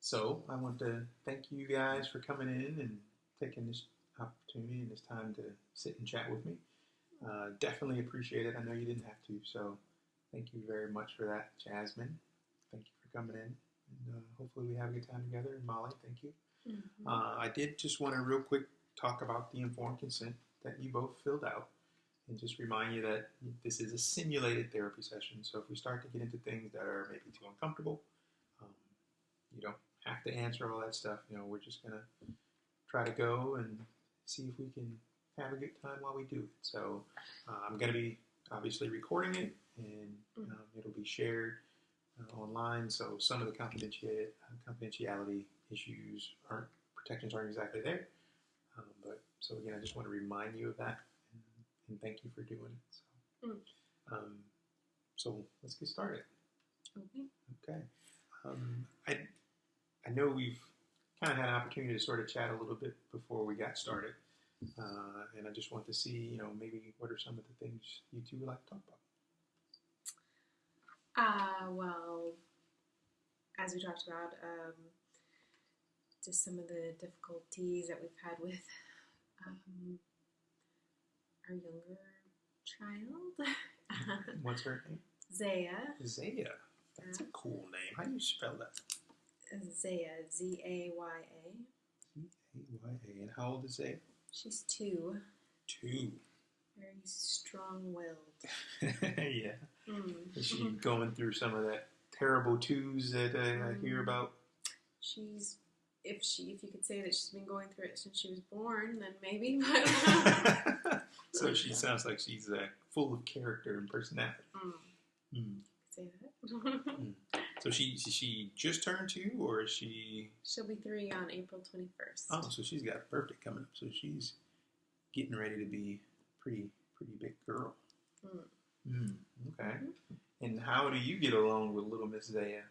So I want to thank you guys for coming in and taking this opportunity and this time to sit and chat with me. Definitely appreciate it. I know you didn't have to, so thank you very much for that, Jasmine. Thank you for coming in. And hopefully we have a good time together. And Molly, thank you. Mm-hmm. I did just want to real quick talk about the informed consent that you both filled out and just remind you that this is a simulated therapy session. So if we start to get into things that are maybe too uncomfortable, you don't have to answer all that stuff. We're just going to try to go and see if we can have a good time while we do it. So I'm going to be obviously recording it, and it'll be shared online. So some of the confidentiality issues protections aren't exactly there. But so again, I just want to remind you of that, and thank you for doing it. So let's get started. Okay. I know we've kind of had an opportunity to sort of chat a little bit before we got started, and I just want to see, maybe what are some of the things you two would like to talk about? Well, as we talked about, just some of the difficulties that we've had with our younger child. What's her name? Zaya. Zaya. That's a cool name. How do you spell that? Zaya. Z-A-Y-A. Z-A-Y-A. And how old is Zaya? She's 2. 2. Very strong-willed. Yeah. Is she going through some of that terrible 2s that I hear about? If you could say that she's been going through it since she was born, then maybe. So she sounds like she's full of character and personality. Say that. So she just turned 2, or is she? She'll be 3 on April 21st. Oh, so she's got a birthday coming up. So she's getting ready to be a pretty big girl. Okay. And how do you get along with little Miss Zaya?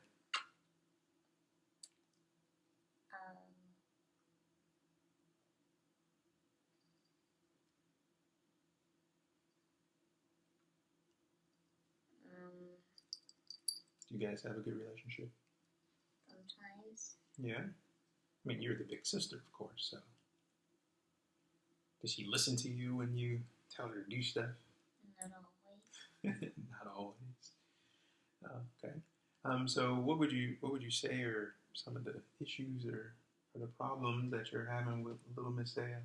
Do you guys have a good relationship? Sometimes. Yeah? I mean, you're the big sister, of course, so. Does she listen to you when you tell her to do stuff? Not always. Not always. Okay. So what would you say are some of the issues or the problems that you're having with little Miss Zaya?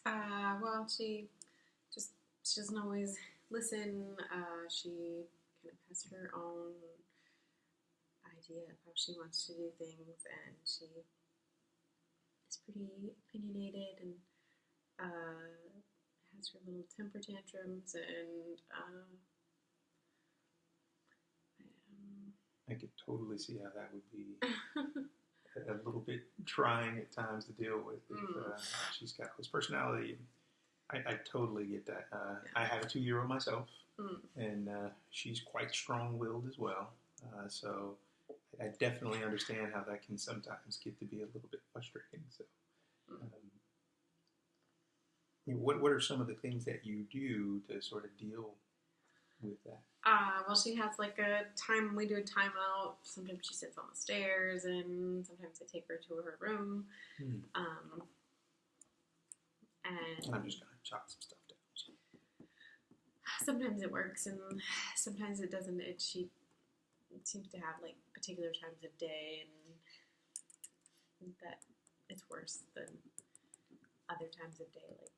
Well, she doesn't always listen. She kind of has her own idea of how she wants to do things, and she is pretty opinionated and has her little temper tantrums, and I could totally see how that would be a little bit trying at times to deal with if she's got this personality. I totally get that. I have a 2-year-old myself, and she's quite strong-willed as well. So I definitely understand how that can sometimes get to be a little bit frustrating. So, what are some of the things that you do to sort of deal with that? Well, she has like a time, we do a timeout. Sometimes she sits on the stairs, and sometimes I take her to her room. And I'm just going to chop some stuff down. Sometimes it works, and sometimes it doesn't. She seems to have like particular times of day, and that it's worse than other times of day, like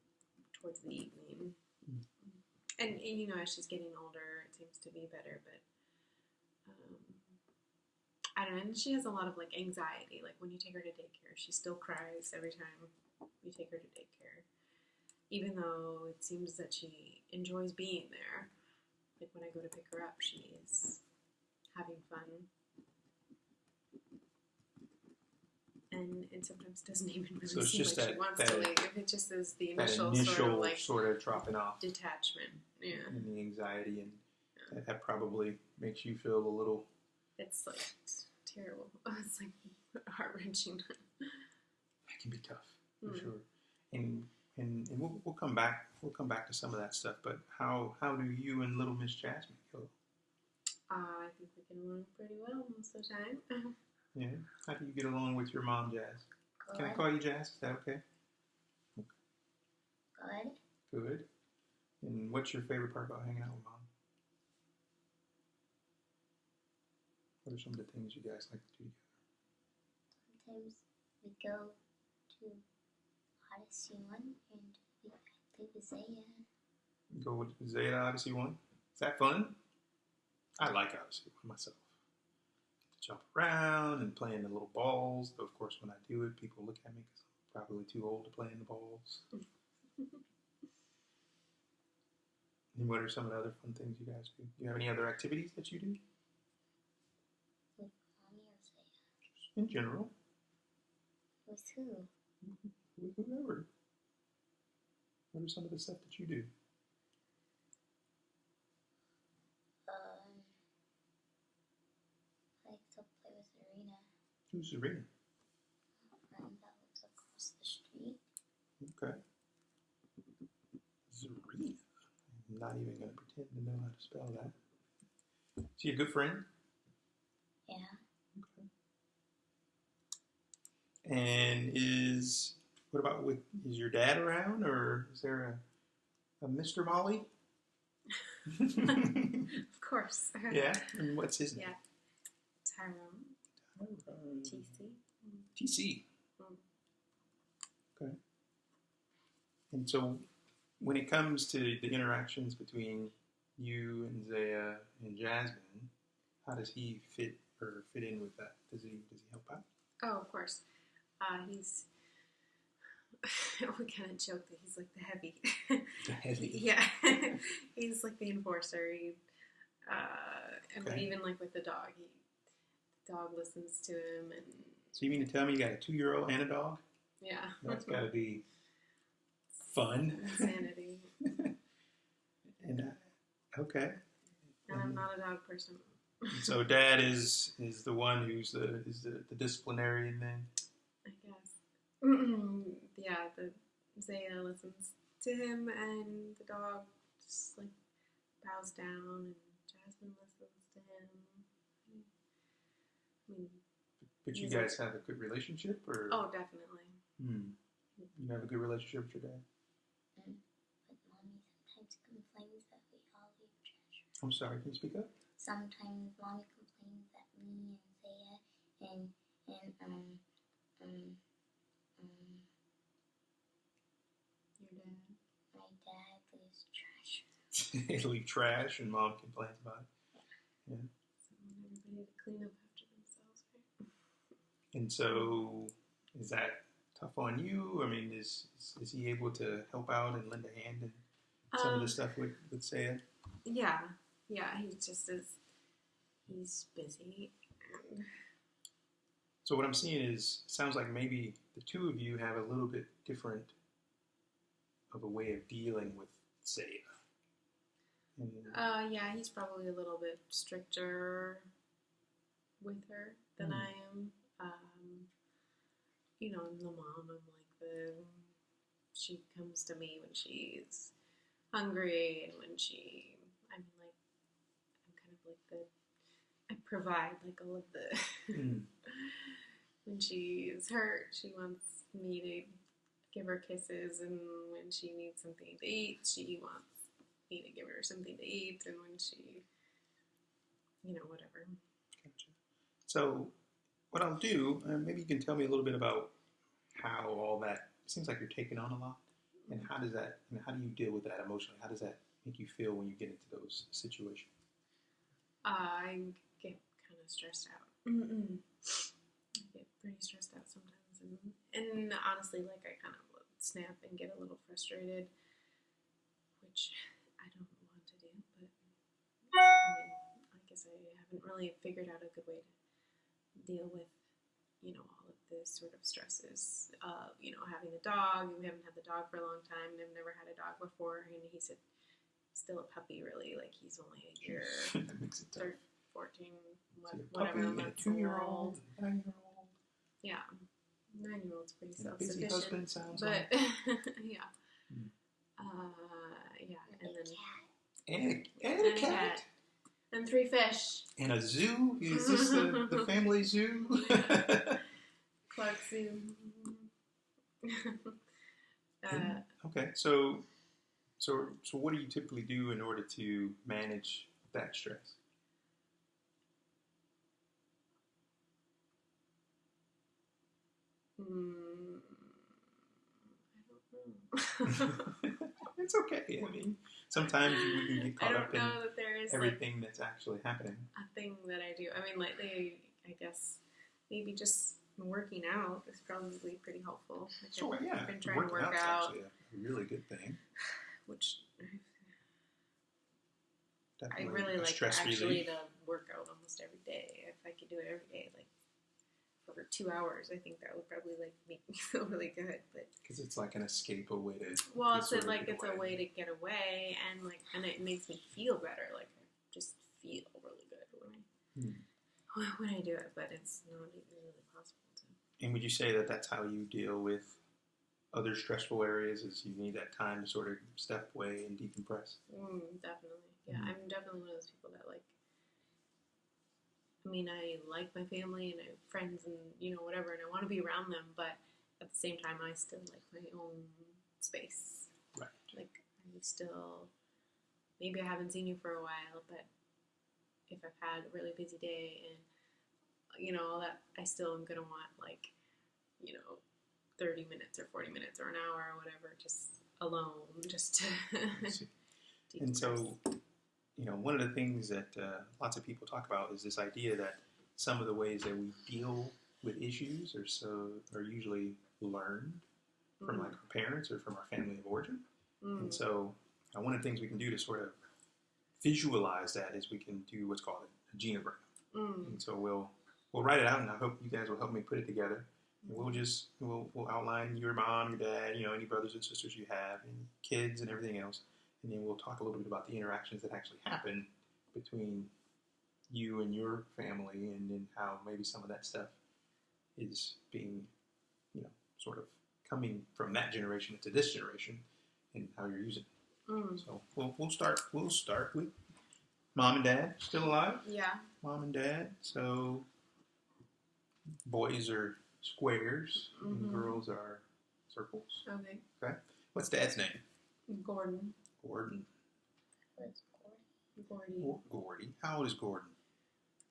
towards the evening. And as she's getting older, it seems to be better, but I don't know. And she has a lot of like anxiety. Like when you take her to daycare, she still cries every time you take her to daycare, even though it seems that she enjoys being there. Like when I go to pick her up, she is having fun, and it sometimes doesn't even really seem like she wants to leave. It just is the initial sort of dropping off detachment, and the anxiety, and that probably makes you feel a little. It's like terrible. It's like heart-wrenching. That can be tough for sure, and we'll come back. We'll come back to some of that stuff. But how do you and little Miss Jasmine go? I think we get along pretty well most of the time. Yeah. How do you get along with your mom, Jazz? Good. Can I call you Jazz? Is that okay? Good. Good. And what's your favorite part about hanging out with mom? What are some of the things you guys like to do together? Sometimes we go to Odyssey 1 and we play with Zaya. Go with Zeta Odyssey 1. Is that fun? I like Odyssey 1 myself. Get to jump around and play in the little balls. Though, of course, when I do it, people look at me because I'm probably too old to play in the balls. And what are some of the other fun things you guys do? Do you have any other activities that you do? With Mommy or Zaya? In general. With who? With whoever. What are some of the stuff that you do? I like to play with Serena. Who's Serena? A friend that lives across the street. Okay. Serena. I'm not even going to pretend to know how to spell that. Is she a good friend? Yeah. Okay. And what about is your dad around, or is there a Mr. Molly? Of course. Yeah. And what's his name? Yeah. Tyrone. TC. TC. Mm. Okay. And so, when it comes to the interactions between you and Zaya and Jasmine, how does he fit in with that? Does he help out? Oh, of course. He's. We kind of joke that he's like the heavy. The heavy. Yeah. He's like the enforcer. And Okay. even like with the dog, the dog listens to him, and So you mean to tell me you got a 2-year-old and a dog? yeah, That's got to be fun. insanity. And okay. And I'm not a dog person. So Dad is the one who's the disciplinarian then. I guess. Yeah, the Zaya listens to him, and the dog just like bows down, and Jasmine listens to him. I mean, But you guys have a good relationship, or? oh, definitely. You have a good relationship with your dad. But Mommy sometimes complains that we all leave trash. I'm sorry. Can you speak up? Sometimes Mommy complains that me and Zaya and Your dad. my dad leaves trash. They leave trash, and Mom complains about it. Yeah. So I want everybody to clean up after themselves, right? And so, is that tough on you? I mean, is he able to help out and lend a hand in some of the stuff with Saya? Yeah, he just is. He's busy. And So what I'm seeing is, it sounds like maybe the two of you have a little bit different of a way of dealing with Saya. And, yeah, he's probably a little bit stricter with her than I am. You know, the mom, I'm like she comes to me when she's hungry, and when I'm kind of like I provide like all of the, when she's hurt, she wants me to give her kisses, and when she needs something to eat, she wants me to give her something to eat, and when she, whatever. Gotcha. So what I'll do, maybe you can tell me a little bit about how all that, it seems like you're taking on a lot, and how do you deal with that emotionally? How does that make you feel when you get into those situations? I get kind of stressed out. I get pretty stressed out sometimes, and honestly, like I kind of snap and get a little frustrated, which I don't want to do, but I guess I haven't really figured out a good way to deal with, all of this sort of stresses. Having a dog. We haven't had the dog for a long time. I've never had a dog before, and he's still a puppy, really. Like, he's only a year, That makes it tough. 14, So whatever a months 2-year-old, old. 9-year-old. Yeah, 9-year-old's pretty And a busy self-sufficient. husband sounds but like. yeah, yeah, and then And a cat. And 3 fish. And a zoo? Is this the family zoo? Clark Zoo. Okay, so what do you typically do in order to manage that stress? I don't know. It's okay. I mean, sometimes we can get I caught don't up in know that there is everything that's actually happening. a thing that I do. I mean, lately, I guess maybe just working out is probably pretty helpful. Like Sure, yeah. I've been trying Working to work out's out, actually a really good thing. which Definitely I really a like stress actually relief. to work out almost every day. If I could do it every day, like for 2 hours, I think that would probably like make me feel really good. But Because it's like an escape, a way to. well, to it's sort of like get it's away. a way to get away, and it makes me feel better. Like I just feel really good when I do it. But it's not even really possible to. And would you say that that's how you deal with other stressful areas? Is you need that time to sort of step away and decompress? Definitely, yeah. I'm definitely one of those people that like. I mean, I like my family and I have friends and, whatever, and I want to be around them, but at the same time, I still like my own space. Right. Like, I still, maybe I haven't seen you for a while, but if I've had a really busy day and, all that, I still am going to want, 30 minutes or 40 minutes or an hour or whatever, just alone, just to And so, one of the things that lots of people talk about is this idea that some of the ways that we deal with issues are usually learned from like our parents or from our family of origin. And so, one of the things we can do to sort of visualize that is we can do what's called a genogram. And so we'll write it out, and I hope you guys will help me put it together. And we'll outline your mom, your dad, any brothers and sisters you have, and kids and everything else. And then we'll talk a little bit about the interactions that actually happen between you and your family, and then how maybe some of that stuff is being, sort of coming from that generation into this generation, and how you're using it. So we'll start with mom and dad still alive. Yeah. Mom and dad. So boys are squares and girls are circles. Okay. Okay. What's dad's name? Gordon. Gordon. Gordy. How old is Gordon?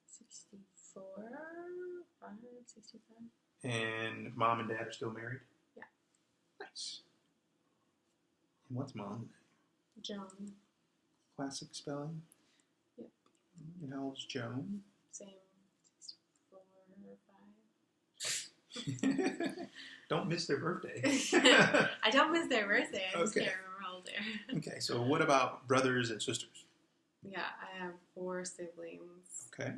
64, 65. And mom and dad are still married? Yeah. Nice. And what's mom's name? Joan. Classic spelling? Yep. And how old's Joan? Same, 64 or 5. Don't miss their birthday. I don't miss their birthday. I just Okay. can't remember how old they are. Okay, so what about brothers and sisters? Yeah, I have 4 siblings. Okay.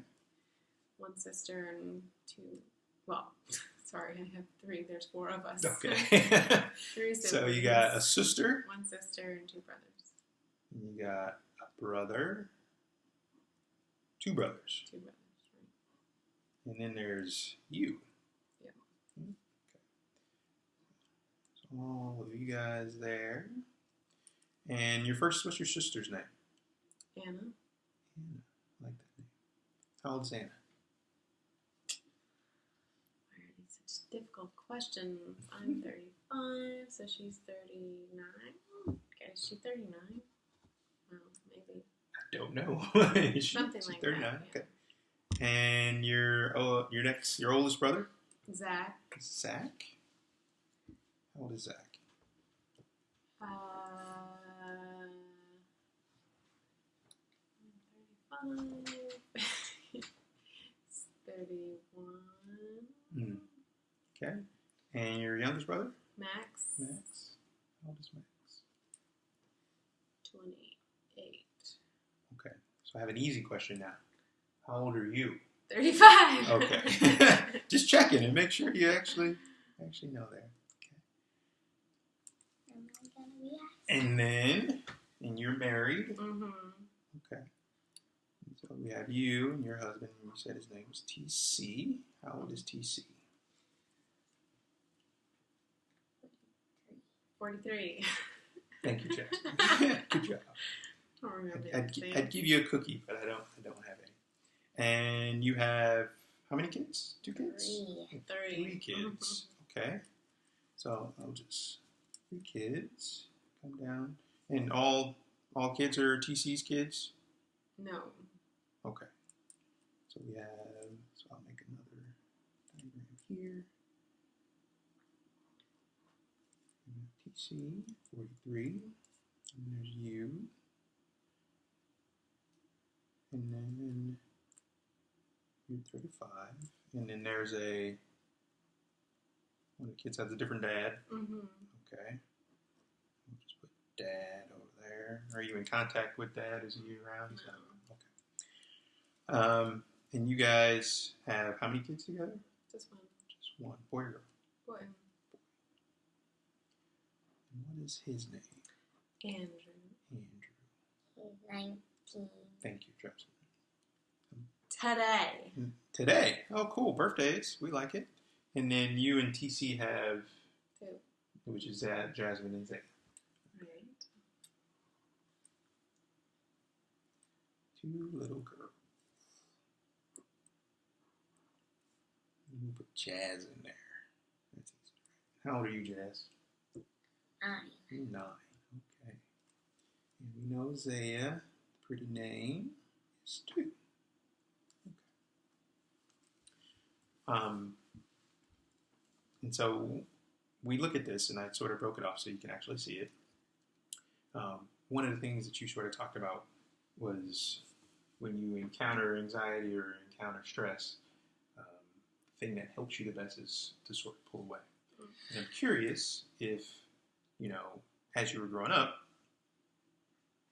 1 sister and 2. Well, sorry, I have 3. There's 4 of us. Okay. 3 siblings. So you got a sister. 1 sister and 2 brothers. You got a brother. 2 brothers. 2 brothers, right? And then there's you. Yeah. Okay. So all of you guys there. And what's your sister's name? Anna. Anna. I like that name. How old is Anna? It's such a difficult question. I'm 35, so she's 39. Okay, is she 39? Well, maybe. I don't know. Something she's like 39. that. Yeah. Okay. And your oldest brother? Zach. Zach. How old is Zach? I'm 35. It's 31. Okay. And your youngest brother? Max. Max. How old is Max? 28. Okay. So I have an easy question now. How old are you? 35. Okay. Just checking and make sure you actually know there. Am And you're married. Mm-hmm. Okay. So we have you and your husband. You said his name was TC. How old is TC? 43. Thank you, Jackson. Good job. don't remember I'd give you a cookie, but I don't have any. And you have how many kids? 2 kids? 3. 3 kids. Okay. So I'll just 3 kids come down, and all kids are TC's kids. No. Okay. So we have. So I'll make another diagram here. TC 43, and there's you, and then you're 35, and then there's one of the kids has a different dad. Mm-hmm. Okay. We'll just put dad over there. Are you in contact with dad? Is he around? No. Okay. And you guys have how many kids together? Just one. Just one. Boy or girl? Boy. And what is his name? Andrew. He's 19. Thank you, Jefferson. Today. Today. Oh, cool. Birthdays. We like it. And then you and TC have 2. which is Jasmine and Zay. Right. 2 little girls. We'll put Jazz in there. That's easy. How old are you, Jazz? 9. You're 9. Okay. And we know Zaya, pretty name, is 2. Okay. And so we look at this, and I sort of broke it off so you can actually see it. One of the things that you sort of talked about was when you encounter anxiety or encounter stress, the thing that helps you the best is to sort of pull away. And I'm curious if, as you were growing up,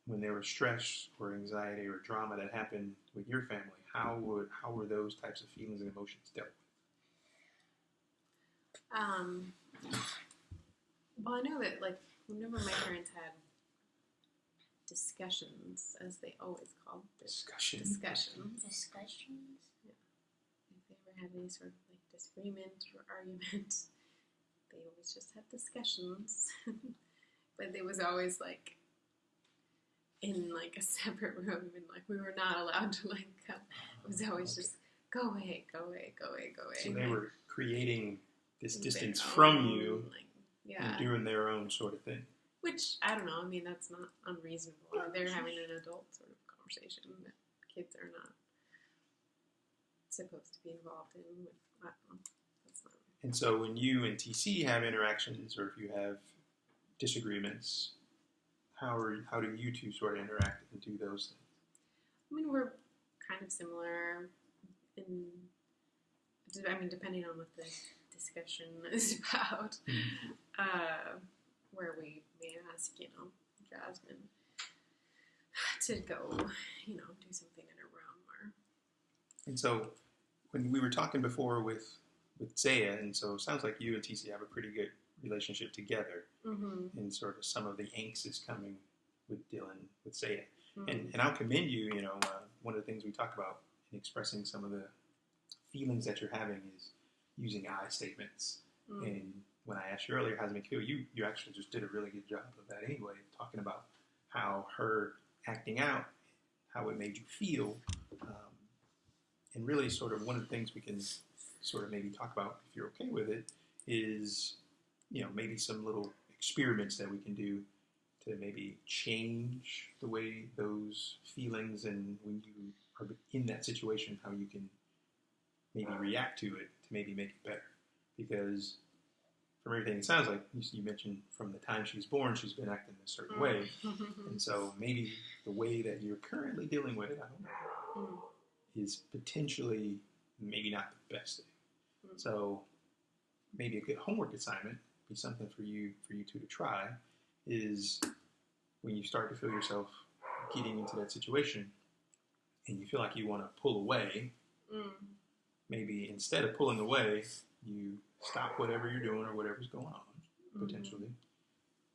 when there was stress or anxiety or drama that happened with your family, how were those types of feelings and emotions dealt with? Well, I know that, whenever my parents had discussions, as they always called it. Discussions. Discussions? Yeah. If they ever had any sort of, disagreement or argument, they always just had discussions. But it was always, in, a separate room, and, we were not allowed to, come. It was always just, go away, go away, go away, go away. So they were creating this distance own, from you yeah. and doing their own sort of thing. Which, I don't know, that's not unreasonable. They're having an adult sort of conversation that kids are not supposed to be involved in. I don't know. That's not... And so when you and TC have interactions, or if you have disagreements, how do you two sort of interact and do those things? We're kind of similar depending on what the discussion is about, where we may ask, Jasmine to go, do something in her room. And so when we were talking before with Zaya, and so it sounds like you and TC have a pretty good relationship together, mm-hmm. and sort of some of the angst is coming with Dylan, with Zaya. Mm-hmm. And I'll commend you, one of the things we talk about in expressing some of the feelings that you're having is using I statements. Mm-hmm. And when I asked you earlier, how does it make you feel, you actually just did a really good job of that anyway, talking about how her acting out, how it made you feel. And really sort of one of the things we can sort of maybe talk about, if you're okay with it, is, maybe some little experiments that we can do to maybe change the way those feelings, and when you are in that situation, how you can maybe react to it to maybe make it better. Because from everything it sounds like, you mentioned from the time she's born, she's been acting a certain way. And so maybe the way that you're currently dealing with it, I don't know, is potentially maybe not the best thing. So maybe a good homework assignment, be something for you two to try, is when you start to feel yourself getting into that situation and you feel like you want to pull away, maybe instead of pulling away, you stop whatever you're doing or whatever's going on, potentially,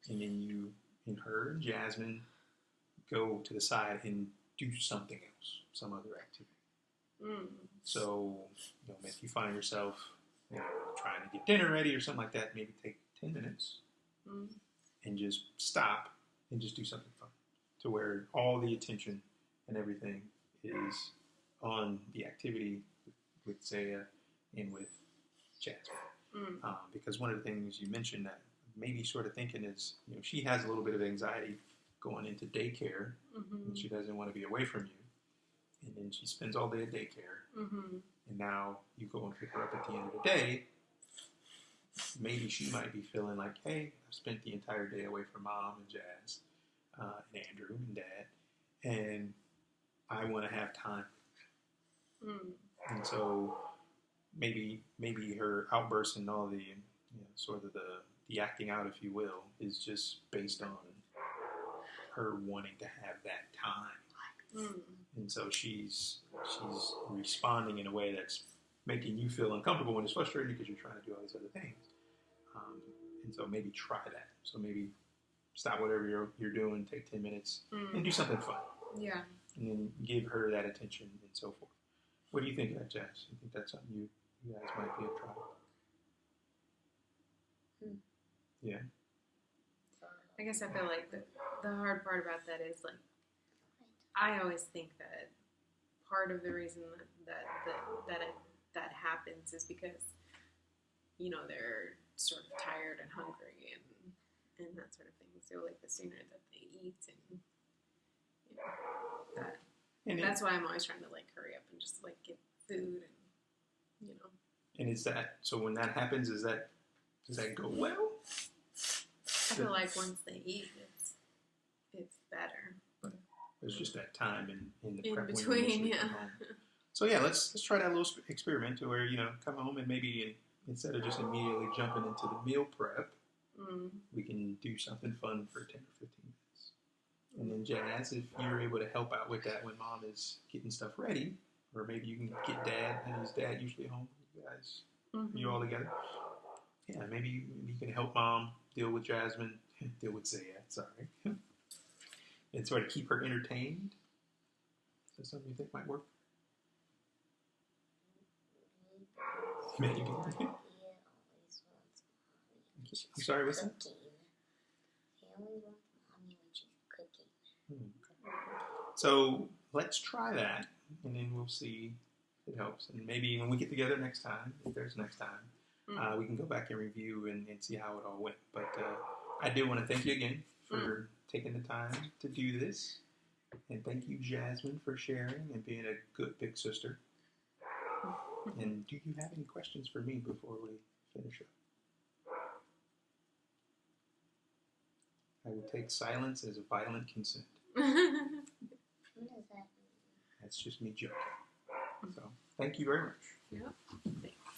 and then you and her and Jasmine go to the side and do something else, some other activity. So, if you find yourself trying to get dinner ready or something like that, maybe take 10 minutes and just stop and just do something fun. to where all the attention and everything is on the activity with Zaya and with Jasmine. Because one of the things you mentioned that maybe sort of thinking is, she has a little bit of anxiety going into daycare, and she doesn't want to be away from you. And then she spends all day at daycare, and now you go and pick her up at the end of the day. Maybe she might be feeling like, hey, I've spent the entire day away from Mom and Jazz, and Andrew and Dad, and I want to have time. And so maybe her outbursts and all the sort of the acting out, if you will, is just based on her wanting to have that time. And so she's responding in a way that's making you feel uncomfortable and it's frustrating because you're trying to do all these other things. And so maybe try that. So maybe stop whatever you're doing, take 10 minutes, and do something fun. Yeah. And then give her that attention and so forth. What do you think of that, Jess? You think that's something you guys might be able to try? Yeah. I guess I feel like the hard part about that is like I always think that part of the reason that happens is because they're sort of tired and hungry and that sort of thing. So like the sooner that they eat and that's why I'm always trying to like hurry up and just like get food and And is that so? When that happens, does that go well? I feel like once they eat, it's better. But there's just that time in the In prep between, yeah. So yeah, let's try that little experiment to where come home and maybe instead of just immediately jumping into the meal prep, we can do something fun for 10 or 15 minutes. And then Jazz, if you're able to help out with that when Mom is getting stuff ready, or maybe you can get Dad, and is Dad usually home? You guys, you all together? Yeah, maybe you can help Mom deal with Zaya, sorry, and sort of keep her entertained. Is that something you think might work? Maybe. I'm sorry, what's that? She always wants mommy when she's cooking. So let's try that, and then we'll see if it helps. And maybe when we get together next time, if there's next time, we can go back and review and see how it all went. But I do want to thank you again for taking the time to do this. And thank you, Jasmine, for sharing and being a good big sister. And do you have any questions for me before we finish up? I will take silence as a violent consent. What does that mean? That's just me joking. So, thank you very much. Yep. Thanks.